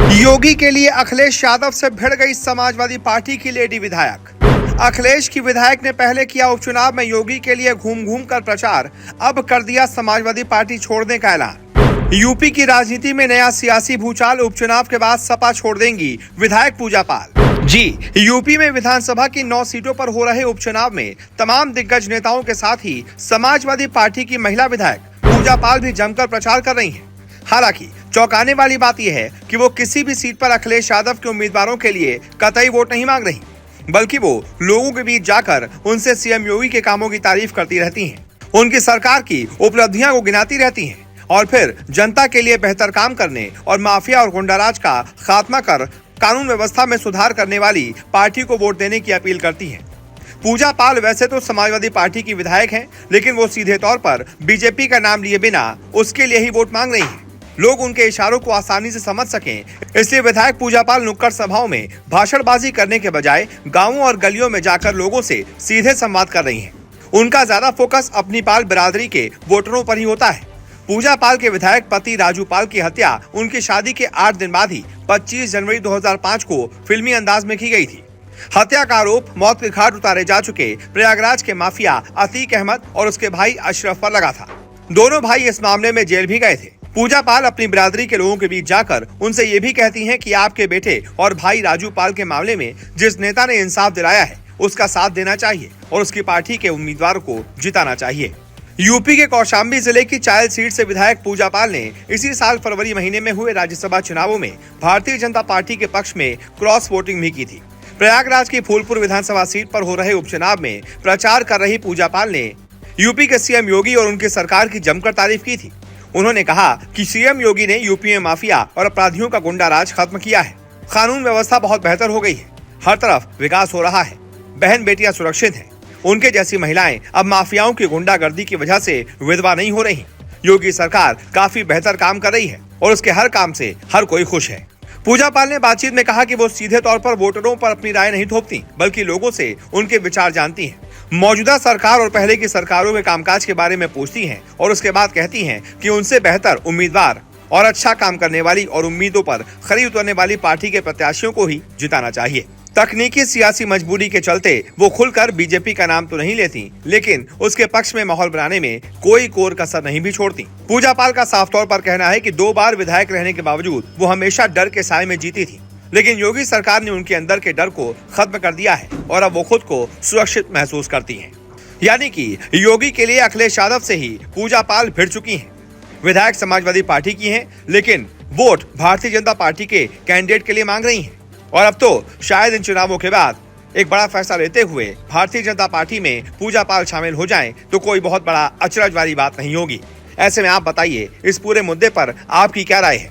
योगी के लिए अखिलेश यादव से भिड़ गई समाजवादी पार्टी की लेडी विधायक। अखिलेश की विधायक ने पहले किया उपचुनाव में योगी के लिए घूम घूम कर प्रचार, अब कर दिया समाजवादी पार्टी छोड़ने का ऐलान। यूपी की राजनीति में नया सियासी भूचाल, उपचुनाव के बाद सपा छोड़ देंगी विधायक पूजा पाल। जी, यूपी में विधानसभा की 9 सीटों पर हो रहे उपचुनाव में तमाम दिग्गज नेताओं के साथ ही समाजवादी पार्टी की महिला विधायक पूजा पाल भी जमकर प्रचार कर रही हैं। हालांकि चौंकाने वाली बात यह है कि वो किसी भी सीट पर अखिलेश यादव के उम्मीदवारों के लिए कतई वोट नहीं मांग रही, बल्कि वो लोगों के बीच जाकर उनसे सीएम योगी के कामों की तारीफ करती रहती हैं, उनकी सरकार की उपलब्धियां को गिनाती रहती हैं और फिर जनता के लिए बेहतर काम करने और माफिया और गुंडाराज का खात्मा कर कानून व्यवस्था में सुधार करने वाली पार्टी को वोट देने की अपील करती हैं। पूजा पाल वैसे तो समाजवादी पार्टी की विधायक हैं, लेकिन वो सीधे तौर पर बीजेपी का नाम लिए बिना उसके लिए ही वोट मांग रही हैं। लोग उनके इशारों को आसानी से समझ सकें, इसलिए विधायक पूजा पाल नुक्कड़ सभाओं में भाषणबाजी करने के बजाय गांवों और गलियों में जाकर लोगों से सीधे संवाद कर रही हैं। उनका ज्यादा फोकस अपनी पाल बिरादरी के वोटरों पर ही होता है। पूजा पाल के विधायक पति राजू पाल की हत्या उनकी शादी के 8 दिन बाद ही 25 जनवरी 2005 को फिल्मी अंदाज में की गई थी। हत्या का आरोप मौत के घाट उतारे जा चुके प्रयागराज के माफिया अतीक अहमद और उसके भाई अशरफ पर लगा था। दोनों भाई इस मामले में जेल भी गए थे। पूजा पाल अपनी बिरादरी के लोगों के बीच जाकर उनसे ये भी कहती हैं कि आपके बेटे और भाई राजू पाल के मामले में जिस नेता ने इंसाफ दिलाया है उसका साथ देना चाहिए और उसकी पार्टी के उम्मीदवार को जिताना चाहिए। यूपी के कौशाम्बी जिले की चायल सीट से विधायक पूजा पाल ने इसी साल फरवरी महीने में हुए राज्यसभा चुनावों में भारतीय जनता पार्टी के पक्ष में क्रॉस वोटिंग भी की थी। प्रयागराज की फूलपुर विधानसभा सीट पर हो रहे उपचुनाव में प्रचार कर रही पूजा पाल ने यूपी के सीएम योगी और उनकी सरकार की जमकर तारीफ की थी। उन्होंने कहा कि सीएम योगी ने यूपी में माफिया और अपराधियों का गुंडा राज खत्म किया है, कानून व्यवस्था बहुत बेहतर हो गई है, हर तरफ विकास हो रहा है, बहन बेटियां सुरक्षित हैं, उनके जैसी महिलाएं अब माफियाओं की गुंडागर्दी की वजह से विधवा नहीं हो रही। योगी सरकार काफी बेहतर काम कर रही है और उसके हर काम से हर कोई खुश है। पूजा पाल ने बातचीत में कहा कि वो सीधे तौर पर वोटरों पर अपनी राय नहीं थोपती, बल्कि लोगों से उनके विचार जानती हैं। मौजूदा सरकार और पहले की सरकारों के कामकाज के बारे में पूछती हैं और उसके बाद कहती हैं कि उनसे बेहतर उम्मीदवार और अच्छा काम करने वाली और उम्मीदों पर खरी उतरने वाली पार्टी के प्रत्याशियों को ही जिताना चाहिए। तकनीकी सियासी मजबूरी के चलते वो खुलकर बीजेपी का नाम तो नहीं लेती, लेकिन उसके पक्ष में माहौल बनाने में कोई कोर कसर नहीं भी छोड़ती। पूजा पाल का साफ तौर पर कहना है कि 2 बार विधायक रहने के बावजूद वो हमेशा डर के साए में जीती थी, लेकिन योगी सरकार ने उनके अंदर के डर को खत्म कर दिया है और अब वो खुद को सुरक्षित महसूस करती हैं। यानी कि योगी के लिए अखिलेश यादव से ही पूजा पाल भिड़ चुकी हैं। विधायक समाजवादी पार्टी की हैं, लेकिन वोट भारतीय जनता पार्टी के कैंडिडेट के लिए मांग रही हैं और अब तो शायद इन चुनावों के बाद एक बड़ा फैसला लेते हुए भारतीय जनता पार्टी में पूजा पाल शामिल हो जाएं तो कोई बहुत बड़ा अचरज वाली बात नहीं होगी। ऐसे में आप बताइए, इस पूरे मुद्दे पर आपकी क्या राय है?